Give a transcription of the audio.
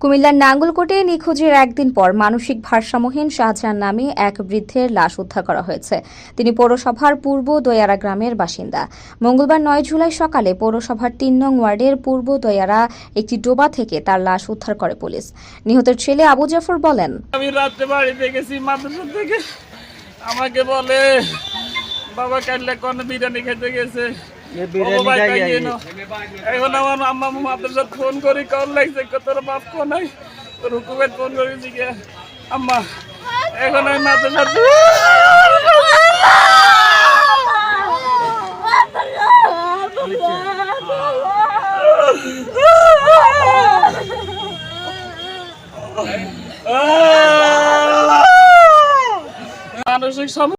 কুমিল্লার নাঙ্গলকোটে নিখোঁজের একদিন পর মানসিক ভারসাম্যহীন শাহজাহান নামে এক বৃদ্ধের লাশ উদ্ধার করা হয়েছে। তিনি পৌরসভার পূর্ব দয়ারা গ্রামের বাসিন্দা। মঙ্গলবার 9 জুলাই সকালে পৌরসভার 3 নং ওয়ার্ডের পূর্ব দয়ারা একটি ডোবা থেকে তার লাশ উদ্ধার করে পুলিশ। নিহতের ছেলে আবু জাফর বলেন, আমি রাত্রে বাড়িতে গেছি মাদ্রাসা থেকে, আমাকে বলে বাবা কাটলে কোন বিরিয়ানি খেতে গেছে। এখন আমার আম্মা মাদ্রাসা ফোন করি কল লাগছে, তোর বাপ কোন তোর হুকুমের ফোন করেছি আম্মা। এখন আমি মাদ্রাসা